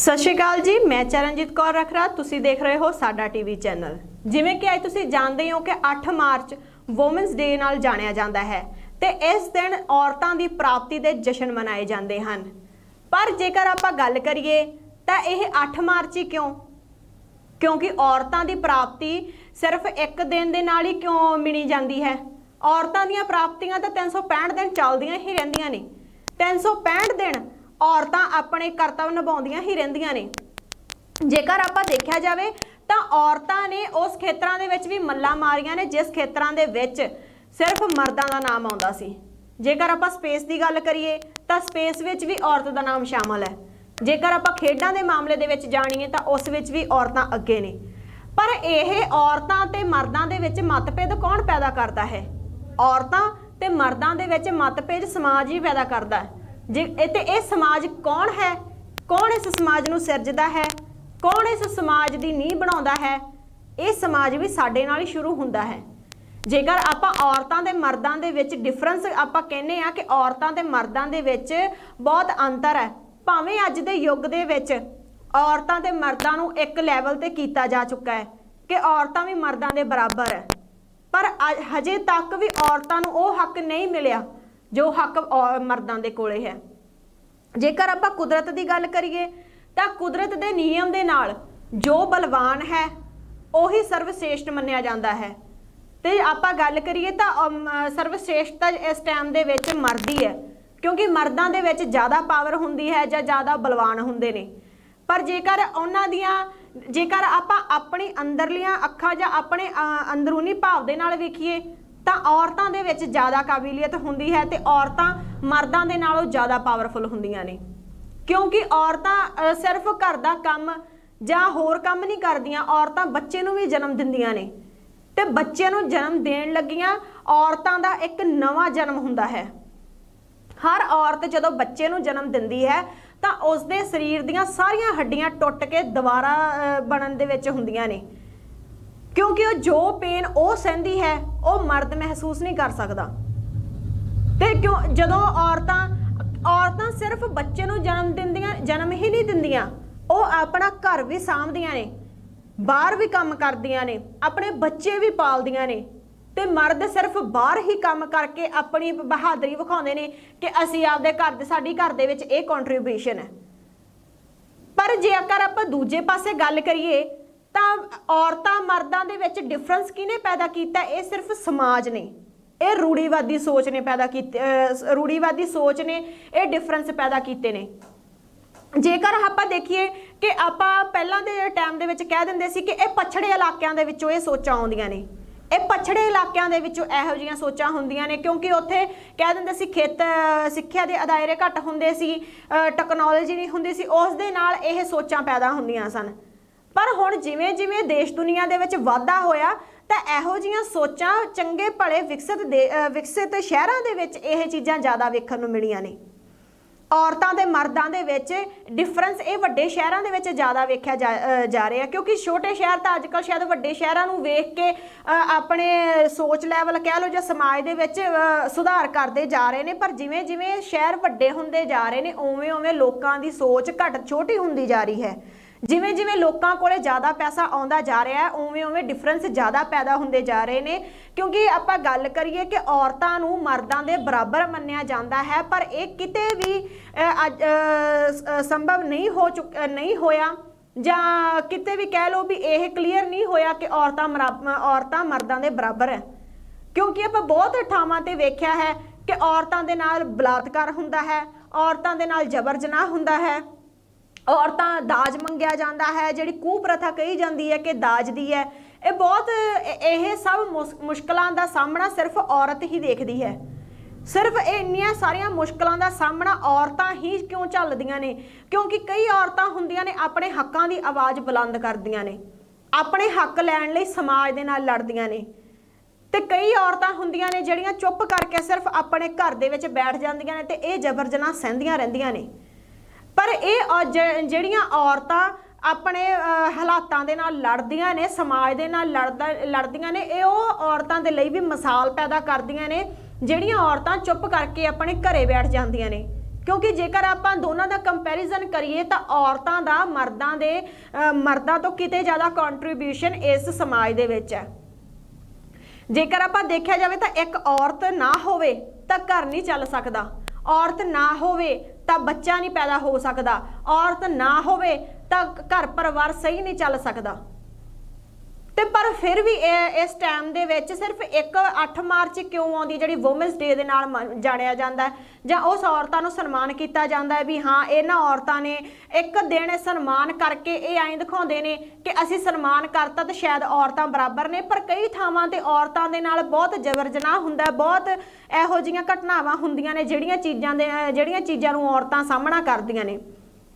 सत श्री अकाल जी, मैं चरणजीत कौर रखरा। तुसी देख रहे हो साडा टीवी चैनल। जिवें कि अज तुसी जानते हो कि 8 मार्च वोमेंस डे नाल जानिया जाता है ते इस दिन औरतां दी प्राप्ति दे जश्न मनाए जाते हैं। पर जेकर आपां गल करिए तां यह 8 मार्च ही क्यों? क्योंकि औरतां दी प्राप्ति सिर्फ एक दिन दे नाल ही क्यों मिणी जाती है? औरतां दीयां प्राप्तियां तां 365 दिन चलदियां ही रहिंदियां ने। 365 दिन औरतां अपने कर्तव्य निभाउंदियां ही रहिंदियां ने। जेकर आपां देखिया जावे तां औरतां ने उस खेत्रां दे विच भी मल्लां मारियां ने जिस खेत्रां दे विच सिर्फ मर्दां दा नाम आउंदा सी। जेकर आपां स्पेस की गल करिए तां स्पेस विच भी औरत दा नाम शामिल है। जेकर आपां खेडां दे मामले दे विच जाणीए तां उस विच भी औरतां अगे ने। पर यह औरतां ते मर्दां दे विच मतभेद कौन पैदा करता है? औरतां ते मर्दां दे विच मतभेद समाज ही पैदा करता है। जे ते ये समाज कौन है? कौन इस समाज नूं सिरजदा है? कौन इस समाज की नींह बनाउंदा है? ये समाज भी साडे नाल ही शुरू हुंदा है। जेकर आपां औरतां ते मर्दां दे विच डिफरेंस आपां कहने आ कि औरतां ते मर्दां दे विच बहुत अंतर है। भावें अज दे युग दे विच औरतां ते मर्दां नूं एक लैवल ते कीता जा चुका है कि औरतां भी मर्दां दे बराबर है, पर हजे तक भी औरतां नूं वो हक नहीं मिलिया जो हक मर्दां दे कोले है। जेकर आपां कुदरत की गल करिए तां कुदरत के नियम दे नाल जो बलवान है उही सर्वश्रेष्ठ मन्निया जाता है। तो आपां गल करिए तां सर्वश्रेष्ठ तां इस टाइम दे विच मर्द ही है, क्योंकि मर्दां दे विच ज़्यादा पावर हुंदी है जां ज़्यादा बलवान हुंदे ने। पर जेकर उन्हां दियां जेकर आपां अपनी अंदरलियां अखां जां अपने अंदरूनी भाव दे नाल वेखीए तां औरतां दे विच ज़्यादा काबिलियत हुंदी है ते औरतां मर्दां दे नालों ज़्यादा पावरफुल हुंदियां ने। क्योंकि औरतां सिर्फ घर दा काम जां होर काम नहीं करदियां, औरतां बच्चे नूं भी जन्म दिंदियां ने ते बच्चे नूं जन्म देण लगियां औरतां दा एक नवां जन्म हुंदा है। हर औरत जदों बच्चे नूं जन्म दिंदी है तां उसदे शरीर दीयां सारियां हड्डियां टुट के दोबारा बनन दे विच हुंदियां ने, क्योंकि जो पेन वो सहंदी है वो मर्द महसूस नहीं कर सकता। ते क्यों जदों औरतां सिर्फ बच्चे नूं जन्म ही नहीं दिंदियां, वो अपना घर भी सांभदियां ने, बाहर भी काम करदियां ने, अपने बच्चे भी पालदियां ने। ते मर्द सिर्फ बाहर ही काम करके अपनी बहादरी विखाउंदे ने कि असीं आपदे घर साडी घर दे विच इह कंट्रीब्यूशन है। पर जेकर आपां दूजे पासे गल करिए तां औरतां मर्दां दे विच डिफरेंस किहने पैदा कीता? ये सिर्फ समाज ने, ये रूढ़ीवादी सोच ने पैदा की, रूढ़ीवादी सोच ने ये डिफरेंस पैदा कीते ने। जेकर आपां देखिए कि आपां पहलां दे टाइम दे विच कह दिंदे सी कि ये पछड़े इलाकिਆਂ दे विचों ये सोचां आउंदियां ने, ਇਹ पछड़े इलाकों के विचों ਇਹੋ ਜਿਹੀਆਂ सोचां ਹੁੰਦੀਆਂ ने, क्योंकि उत्थे कह दिंदे सी खेत सिक्ख्या के अदायरे घट हुंदे सी, टैक्नोलॉजी नहीं हुंदी सी, उस दे नाल ਇਹ सोचां पैदा ਹੁੰਦੀਆਂ सन। पर हुण जिवें जिवें देश दुनिया दे विच वाधा होया तां ਇਹੋ ਜਿਹੀਆਂ सोचां चंगे भले विकसित शहरां दे विच ਇਹ चीज़ां ज़्यादा वेखण नूं मिलियां ने। औरतां ते मर्दां दे विच डिफरेंस ये वड्डे शहरां दे विच ज़्यादा वेख्या जा रहा है, क्योंकि छोटे शहर तां अजकल शायद वड्डे शहरां नूं वेख के अपने सोच लैवल कह लो जां समाज दे विच सुधार करते जा रहे हैं। पर जिवें जिवें शहर वड्डे हुंदे जा रहे हैं उवें उवें लोकां दी सोच घट छोटी हुंदी जा रही है। जिवें जिवें लोकां कोले ज़्यादा पैसा आउंदा जा रहा है उवें उवें डिफरेंस ज़्यादा पैदा हुंदे जा रहे हैं। क्योंकि आपां गल करिए कि औरतां नूं मर्दां दे बराबर मन्निया जाता है, पर यह किते भी संभव नहीं होया जां किते भी कह लो भी यह क्लीयर नहीं होया कि औरतां मर्दां दे बराबर है। क्योंकि आपां बहुत थावां ते वेख्या है कि औरतां दे नाल बलात्कार हुंदा है, औरतां दे नाल जबर जनाह हुंदा है, औरतां दाज मंगिया जाता है, जिहड़ी कुप्रथा कही जाती है कि दाज दी है। ये बहुत यह सब मुश्किलों का सामना सिर्फ औरत ही देखती है। सिर्फ इन्नियां सारियां मुश्किलों का सामना औरतां ही क्यों झल्लदियां ने? क्योंकि कई औरतां हुंदियां ने अपने हकों की आवाज़ बुलंद करदियां ने, अपने हक लैण लई समाज दे नाल लड़दियां ने। ते कई औरतां हुंदियां ने जिहड़ियां चुप करके सिर्फ अपने घर दे विच बैठ जांदियां ने ते इह जबर जनाह सहंदियां रहिंदियां ने। पर ये जिहड़ियां औरतां अपने हालातां दे नाल लड़दियां ने, समाज दे नाल लड़दियां ने, ये औरतां दे लई भी मिसाल पैदा करदियां ने जिहड़ियां औरतां चुप करके अपने घरे बैठ जांदियां ने। क्योंकि जेकर आप दोनों का कंपैरिजन करिए तो औरतों का मर्दां तो किते ज़्यादा कॉन्ट्रीब्यूशन इस समाज दे विच है। जेकर आप देखा जाए तो एक औरत ना होवे तो घर नहीं चल सकता, औरत ना होवे तो बच्चा नहीं पैदा हो सकता, औरत ना होवे तो घर परिवार सही नहीं चल सकता। ते पर फिर भी इस टाइम दे विच सिर्फ एक 8 मार्च क्यों आउंदी जिहड़ी वूमेंस डे दे नाल जाणिया जांदा है जां उस औरतां नूं सन्मान कीता जांदा है भी हाँ इन्हां औरतां ने एक दिन सन्मान करके ये ऐं दिखाउंदे ने कि असीं सन्मान करता तो शायद औरतां बराबर ने। पर कई थावां ते औरतां दे नाल बहुत जबर जनाह हुंदा, बहुत इहो जिहियां घटनावां हुंदियां ने ਜਿਹੜੀਆਂ चीज़ां नूं औरतां सामना करदियां ने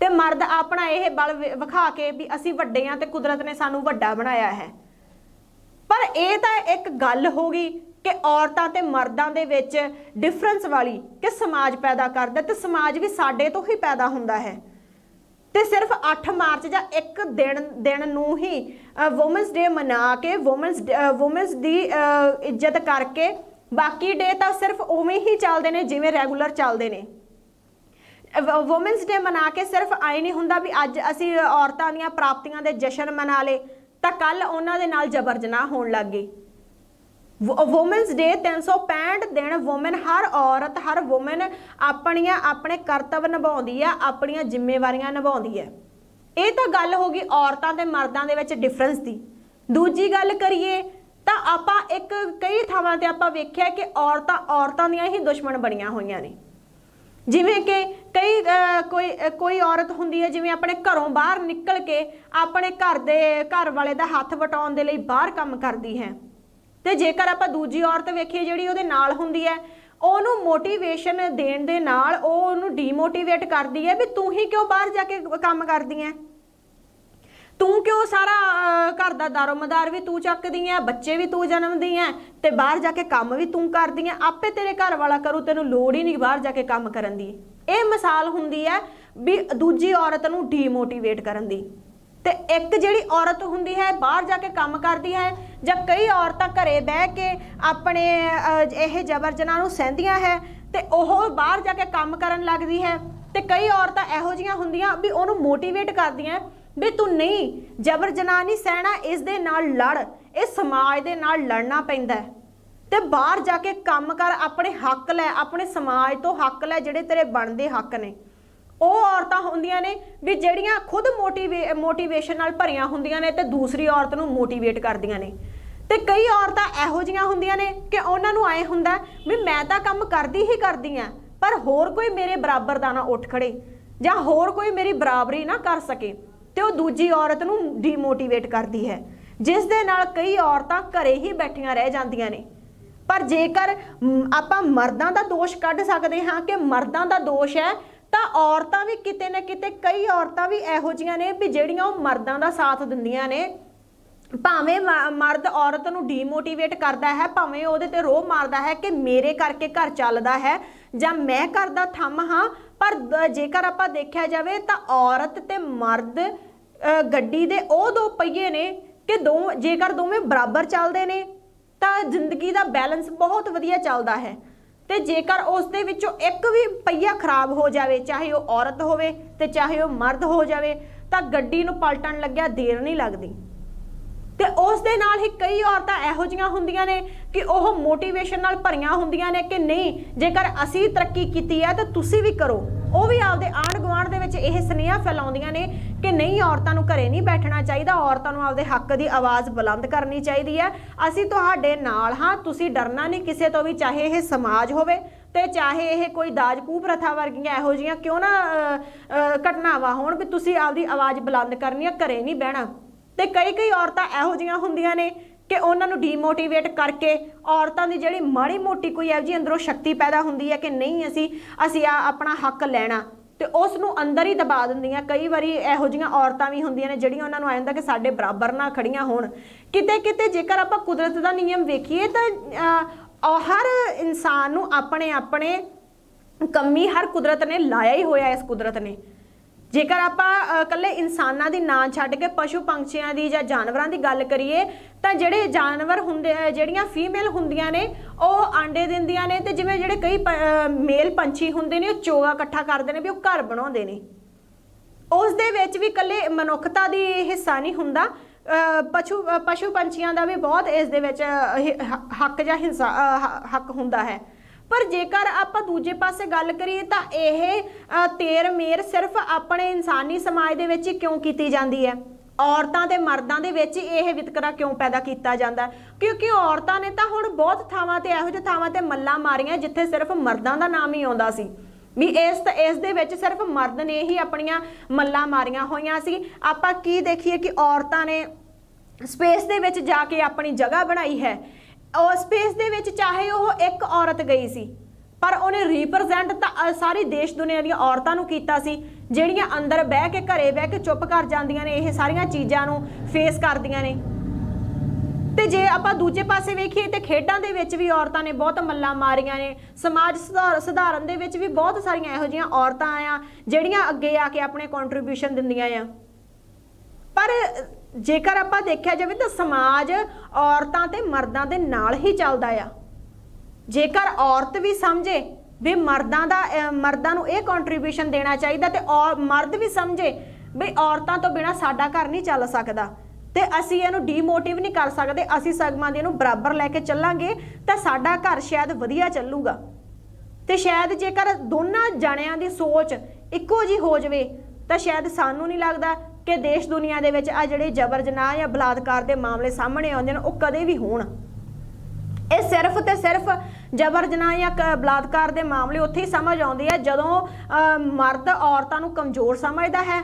ते मर्द अपना यह बल विखा के भी असीं वड्डे हां ते कुदरत ने सानूं वड्डा बनाया है। पर यह तो एक गल हो गई कि औरतां ते मर्दां दे विच डिफरेंस वाली कि समाज पैदा करदा ते समाज भी साडे तो ही पैदा हुंदा है। ते सिर्फ 8 मार्च जां एक दिन नूं ही वूमेंस डे मना के वूमेंस दी इज्जत करके बाकी डे तो सिर्फ उवें ही चलदे ने जिवें रेगूलर चलदे ने। वूमेंस डे मना के सिर्फ आए नहीं हुंदा भी अज असी औरतां दीयां प्राप्तियां दे जशन मना ले तो कल उन्हां दे नाल जबर जनाह होण लग गई। वूमेंस डे 365 दिन वूमेन हर औरत हर वूमेन अपने कर्तव्य निभाउंदी है, अपनियां जिम्मेवारियां निभाउंदी है। ये तो गल हो गई औरतां ते मर्दां दे विच डिफरेंस दी। दूजी गल करिए तो आपां एक कई थावां ते आपां वेखिआ कि औरतां दीयां ही दुश्मन बणीआं होईआं ने। जिवें कि कई कोई औरत हुंदी है जिवें अपने घरों बाहर निकल के अपने घर वाले दा हथ वटाउण दे लई बाहर काम करदी है। ते जेकर आपां दूजी औरत वेखीए जिहड़ी उहदे नाल हुंदी है ਉਹਨੂੰ मोटिवेशन देण दे नाल ਉਹਨੂੰ ਡੀਮੋਟੀਵੇਟ करदी है भी तू ही क्यों बाहर जाके काम करदी है, तू क्यों सारा घर का दारोमदार भी तू चकदी है, बच्चे भी तू जन्मदी है ते बाहर जाके काम भी तू करदी है, आपे तेरे घर वाला करू, तेनू लोड़ ही नहीं बाहर जाके काम करन दी। ये मिसाल हुंदी है भी दूजी औरत नू डीमोटीवेट करन दी। ते एक जिहड़ी औरत हुंदी है बाहर जाके काम करदी है जां कई औरतां घरे बह के अपने यह जबर जनाह नूं सहंदियां है ते ओह बाहर जाके काम करन लगदी है। ते कई औरतां इहो जिहियां हुंदियां भी ओहनूं मोटीवेट करदियां भी तू नहीं जबर जनाह नहीं सहना, इस दे नाल लड़, इस समाज दे नाल लड़ना पैंदा है ते बाहर जाके काम कर, अपने हक लै, अपने समाज तो हक लै, जिहड़े तेरे बनदे हक ने। ਉਹ औरतां ਹੁੰਦੀਆਂ ਨੇ भी ਜਿਹੜੀਆਂ खुद मोटिवेशन ਨਾਲ ਭਰੀਆਂ ਹੁੰਦੀਆਂ ਨੇ ਤੇ दूसरी औरत ਨੂੰ मोटिवेट ਕਰਦੀਆਂ ਨੇ। ਤੇ कई औरतां ਇਹੋ ਜਿਹੀਆਂ ਹੁੰਦੀਆਂ ਨੇ ਕਿ ਉਹਨਾਂ ਨੂੰ ਆਏ ਹੁੰਦਾ ਵੀ ਮੈਂ ਤਾਂ ਕੰਮ ਕਰਦੀ ਹੀ ਕਰਦੀ ਆ ਪਰ ਹੋਰ ਕੋਈ ਮੇਰੇ ਬਰਾਬਰ ਦਾ ਨਾ ਉੱਠ ਖੜੇ ਜਾਂ ਹੋਰ ਕੋਈ ਮੇਰੀ ਬਰਾਬਰੀ ਨਾ ਕਰ ਸਕੇ ਤੇ ਉਹ ਦੂਜੀ ਔਰਤ ਨੂੰ ਡੀਮੋਟੀਵੇਟ ਕਰਦੀ ਹੈ, ਜਿਸ ਦੇ ਨਾਲ ਕਈ ਔਰਤਾਂ ਘਰੇ ਹੀ ਬੈਠੀਆਂ ਰਹਿ ਜਾਂਦੀਆਂ ਨੇ। पर जेकर आपां मर्दां दा दोष कढ सकदे हां कि मर्दां दा दोष है तो औरतां भी किते ना किते कई औरतां भी इहो जिहियां ने भी जिहड़ियां ओह मर्दां दा साथ दिंदियां ने। भावें मर्द औरत नूं डीमोटीवेट करदा है, भावें ओहदे ते रोह मारदा है कि मेरे करके घर चलदा है जां मैं घर दा थंम हां, पर जेकर आपां देखिया जावे तां औरत ते मर्द गड्डी दे ओह दो पहिए ने कि जेकर दोवें बराबर चलदे ने तो जिंदगी का बैलेंस बहुत वधिया चलता है। तो जेकर उस दे विचों एक भी पहिया खराब हो जाए, चाहे वह औरत होवे ते चाहे वह मर्द हो जाए, तो गड्डी नूं पलटन लग्या देर नहीं लगती। तो उस दे नाल ही कई औरतां इहो जिहियां हुंदियां ने कि ओह मोटिवेशन नाल भरियां हुंदियां ने कि नहीं जेकर असीं तरक्की कीती है तो तुसीं भी करो। ਉਹ ਵੀ ਆਪਦੇ ਆਂਢ ਗੁਆਂਢ ਦੇ ਵਿੱਚ ਇਹ ਸੁਨੇਹਾ ਫੈਲਾਉਂਦੀਆਂ ਨੇ ਕਿ ਨਹੀਂ ਔਰਤਾਂ ਨੂੰ ਘਰੇ ਨਹੀਂ ਬੈਠਣਾ ਚਾਹੀਦਾ, ਔਰਤਾਂ ਨੂੰ ਆਪਦੇ ਹੱਕ ਦੀ ਆਵਾਜ਼ ਬੁਲੰਦ ਕਰਨੀ ਚਾਹੀਦੀ ਹੈ, ਅਸੀਂ ਤੁਹਾਡੇ ਨਾਲ ਹਾਂ, ਤੁਸੀਂ ਡਰਨਾ ਨਹੀਂ ਕਿਸੇ ਤੋਂ ਵੀ, ਚਾਹੇ ਇਹ ਸਮਾਜ ਹੋਵੇ ਤੇ ਚਾਹੇ ਇਹ ਕੋਈ ਦਾਜ ਕੂਹ ਪ੍ਰਥਾ ਵਰਗੀਆਂ ਇਹੋ ਜਿਹੀਆਂ ਕਿਉਂ ਨਾ ਘਟਨਾਵਾਂ ਹੋਣ ਵੀ ਤੁਸੀਂ ਆਪਦੀ ਆਵਾਜ਼ ਬੁਲੰਦ ਕਰਨੀ ਹੈ, ਘਰੇ ਨਹੀਂ ਬਹਿਣਾ। ਤੇ ਕਈ ਔਰਤਾਂ ਇਹੋ ਜਿਹੀਆਂ ਹੁੰਦੀਆਂ ਨੇ कि उन्होंने डीमोटीवेट करके औरतों की जी माड़ी मोटी कोई इहो जी अंदरों शक्ति पैदा होंदी है कि नहीं असी अपना हक लैना तो उसनों अंदर ही दबा दिंदियां। कई बारी इहो जिहियां औरतां भी होंदियां ने जिहड़ियां उन्हां नूं आए हुंदा कि साडे बराबर ना खड़ियां होण। किते किते जेकर आपां कुदरत दा नियम वेखीए तां हर इंसान नूं अपने अपने कमी हर कुदरत ने लाया ही होया। इस कुदरत ने ਜੇਕਰ ਆਪਾਂ ਕੱਲੇ ਇਨਸਾਨਾਂ ਦੀ ਨਾ ਛੱਡ ਕੇ ਪਸ਼ੂ ਪੰਛੀਆਂ ਦੀ ਜਾਂ ਜਾਨਵਰਾਂ ਦੀ ਗੱਲ ਕਰੀਏ ਤਾਂ ਜਿਹੜੇ ਜਾਨਵਰ ਹੁੰਦੇ ਜਿਹੜੀਆਂ ਫੀਮੇਲ ਹੁੰਦੀਆਂ ਨੇ ਉਹ ਆਂਡੇ ਦਿੰਦੀਆਂ ਨੇ, ਤੇ ਜਿਵੇਂ ਜਿਹੜੇ ਕਈ ਮੇਲ ਪੰਛੀ ਹੁੰਦੇ ਨੇ ਉਹ ਚੋਗਾ ਇਕੱਠਾ ਕਰਦੇ ਨੇ ਵੀ ਉਹ ਘਰ ਬਣਾਉਂਦੇ ਨੇ। ਉਸ ਦੇ ਵਿੱਚ ਵੀ ਕੱਲੇ ਮਨੁੱਖਤਾ ਦੀ ਹਿੱਸਾ ਨਹੀਂ ਹੁੰਦਾ, ਪਸ਼ੂ ਪੰਛੀਆਂ ਦਾ ਵੀ ਬਹੁਤ ਇਸ ਦੇ ਵਿੱਚ ਹੱਕ ਜਾਂ ਹਿੱਸਾ ਹੱਕ ਹੁੰਦਾ ਹੈ। पर जेकर आप दूजे पासे गल करिए तो यह तेर मेर सिर्फ अपने इंसानी समाज दे विच क्यों की जाती है? औरतां ते मर्दां दे विच यह वितकरा क्यों पैदा किया जाता है? क्योंकि औरतां ने तो हुण बहुत थावां ते इहो जिही थावां ते मल्लां मारियां जिथे सिर्फ मर्दां दा नाम ही आउंदा सी भी इस दे विच सिर्फ मर्द ने ही अपनियां मल्लां मारियां होईयां सी। आपां की देखिए कि औरतां ने स्पेस दे विच जाके अपनी जगह बनाई है। और स्पेस दे विच चाहे वह एक औरत गई सी पर उन्हें रिप्रजेंट तो सारी देश दुनिया दी औरतां नूं कीता सी, जिहड़ियां अंदर बह के घरे बह के चुप कर जांदियां ने, ये सारियां चीज़ां नूं फेस करदियां ने। ते जे आपां दूजे पासे वेखीए ते खेडां दे विच भी औरतां ने बहुत मल्लां मारियां ने, समाज सुधारन दे विच भी बहुत सारियां इहो जिहियां औरतां आ जिहड़ियां अगे आके अपने कंट्रीब्यूशन दिंदियां आ। पर जेकर आपां देखिया जाए तो समाज औरतां ते मर्दां दे नाल ही चलदा आ। जेकर औरत भी समझे भी मर्दां नूं इह कंट्रीब्यूशन देना चाहिए ते और मर्द भी समझे भी औरतां तो बिना साडा घर नहीं चल सकदा ते असीं इहनूं डीमोटिव नहीं कर सकदे, असीं सगमां दे इहनूं बराबर लैके चलांगे तां साडा घर शायद वधिया चलूगा। ते शायद जेकर दोनों जणियां दी सोच इक्को जी हो जावे तां शायद सानूं नहीं लगदा कि देश दुनिया दे विच आ जिहड़े जबर जनाह या बलात्कार के मामले सामने आउंदे ने वो कदे भी होण। ये सिर्फ ते सिर्फ जबर जनाह या बलात्कार के मामले उत्थे ही समझ आउंदे आ जदों मर्द औरतां नूं कमज़ोर समझदा है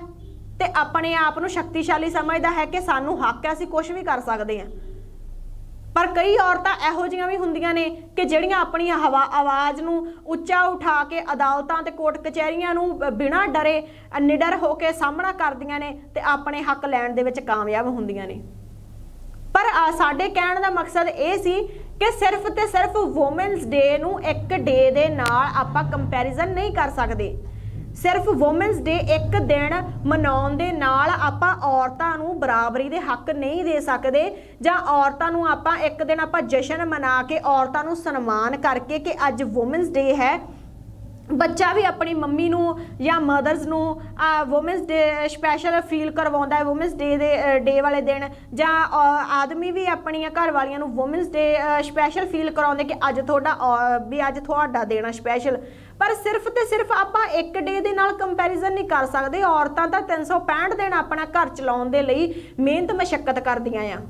ते अपने आप नूं शक्तिशाली समझदा है कि सानूं हक है, असीं कुछ भी कर सकदे हां। पर कई औरतां इहो जिहियां भी हुंदियां ने कि जिहड़ियां अपनी आवाज़ नूं उच्चा उठा के अदालतां ते कोर्ट कचहरियां नूं बिना डरे निडर होकर सामना करदियां ने ते अपने हक लैण दे विच कामयाब हुंदियां ने। पर साडे कहण दा मकसद ये सी कि सिर्फ ते सिर्फ वूमेनस डे नूं एक डे दे नाल आपां कंपैरिजन नहीं कर सकदे। सिर्फ वूमेनस डे एक दिन मनाउण दे नाल आपां औरतां नूं बराबरी दे हक नहीं दे सकदे, जां औरतां नूं आपां एक दिन आपां जशन मना के औरतां नूं सन्मान करके कि अज वूमेनस डे है, बच्चा भी अपनी मम्मी नूं या मदर्स नूं वूमेनस डे स्पैशल फील करवाउंदा है वूमेनस डे वाले दिन, जां आदमी भी अपनी घर वालियां नूं वूमेनस डे स्पैशल फील कराउंदे कि अज तुहाडा दिन स्पैशल। पर सिर्फ ते सिर्फ आपां एक डे दे नाल कंपैरिजन नहीं कर सकदे। औरतां तां 365 दिन अपना घर चलाउण दे लई मेहनत मशक्कत करदियां आ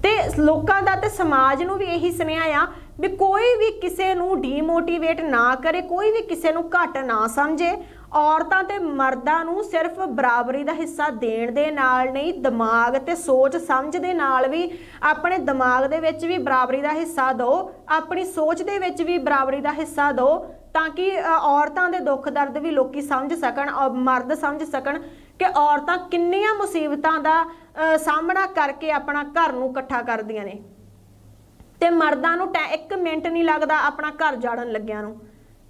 ते लोकां दा ते समाज नूं भी यही सुनेहा आ भी कोई भी किसी नूं डीमोटिवेट ना करे, कोई भी किसी नूं घट ना समझे। औरतां ते मर्दां नूं सिर्फ बराबरी दा हिस्सा देण दे नाल नहीं, दिमाग ते सोच समझ दे नाल भी अपने दिमाग दे विच भी बराबरी दा हिस्सा दो, अपनी सोच दे विच भी बराबरी दा हिस्सा दो ताकि औरतां दे दुख दर्द भी लोकी समझ सकण और मर्द समझ सकण कि औरतां किन्नियां मुसीबतां दा सामना करके अपना घर नूं इकट्ठा करदियां ने ते मर्दां नूं एक मिनट नहीं लगदा अपना घर जाड़न लग्गियां नूं।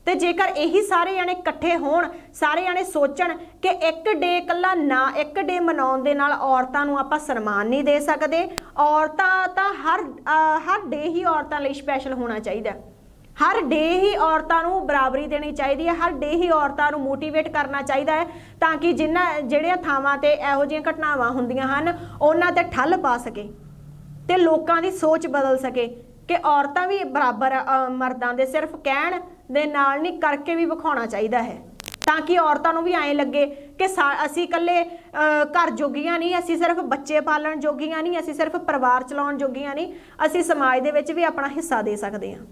ते जेकर यही सारे जने इकट्ठे होण, सारे जने सोचण कि एक डे कल्ला ना एक डे मनाउण दे नाल औरतां नूं आपां सन्मान नहीं दे सकदे, औरतां तां हर डे ही औरतां लई स्पैशल होना चाहिदा, हर डे ही औरतां नूं बराबरी देनी चाहिदी है, हर डे ही औरतां नूं मोटिवेट करना चाहिदा है ताकि जिहड़ियां थावां ते इहो जिहियां घटनावां हुंदियां हन उन्हां ते ठल्ल पा सके ते लोकां दी सोच बदल सके कि औरतां भी बराबर मर्दां दे सिर्फ कहण दे नाल नहीं करके भी विखाउणा चाहिदा है ताकि औरतां नूं भी ऐं लगे कि असीं कल्ले घर जोगियां नहीं, असीं सिर्फ बच्चे पालण जोगियां नहीं, असीं सिर्फ परिवार चलाउण जोगियां नहीं, असीं समाज दे विच भी अपना हिस्सा दे सकदे हां।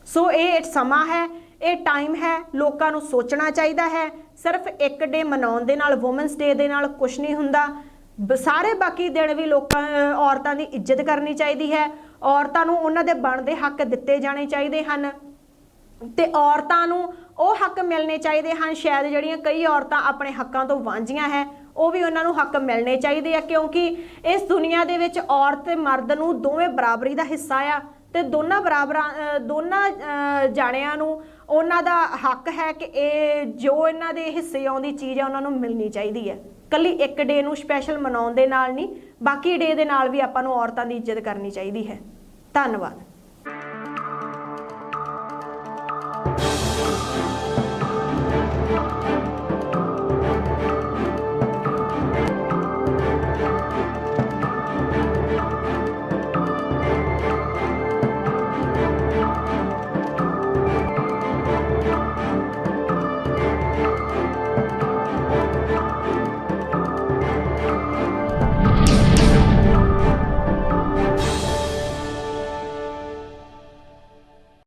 सो ये समा है, ये टाइम है, लोकां नूं सोचना चाहिदा है। सिर्फ एक डे मनाउण दे नाल वूमेनस डे दे नाल कुछ नहीं हुंदा, सारे बाकी दिन भी लोकां औरतां दी इज्जत करनी चाहिदी है, औरतां नूं उन्हां दे बनदे हक दित्ते जाने चाहिदे हन ते औरतां नूं ਉਹ हक मिलने चाहिए हैं। शायद जिहड़ियां कई औरतां अपने हकों तो वांझियां है वो भी उन्होंने हक मिलने चाहिए है क्योंकि इस दुनिया दे विच औरत ते मर्द नूं दोवें बराबरी का हिस्सा आ ते दोनों जाणियां नूं ਉਹਨਾਂ ਦਾ ਹੱਕ ਹੈ ਕਿ ਇਹ ਜੋ ਇਹਨਾਂ ਦੇ ਹਿੱਸੇ ਆਉਂਦੀ ਚੀਜ਼ ਹੈ ਉਹਨਾਂ ਨੂੰ ਮਿਲਣੀ ਚਾਹੀਦੀ ਹੈ। ਕੱਲੀ ਇੱਕ ਡੇ ਨੂੰ ਸਪੈਸ਼ਲ ਮਨਾਉਣ ਦੇ ਨਾਲ ਨਹੀਂ, ਬਾਕੀ ਡੇ ਦੇ ਨਾਲ ਵੀ ਆਪਾਂ ਨੂੰ ਔਰਤਾਂ ਦੀ ਇੱਜ਼ਤ ਕਰਨੀ ਚਾਹੀਦੀ ਹੈ। ਧੰਨਵਾਦ।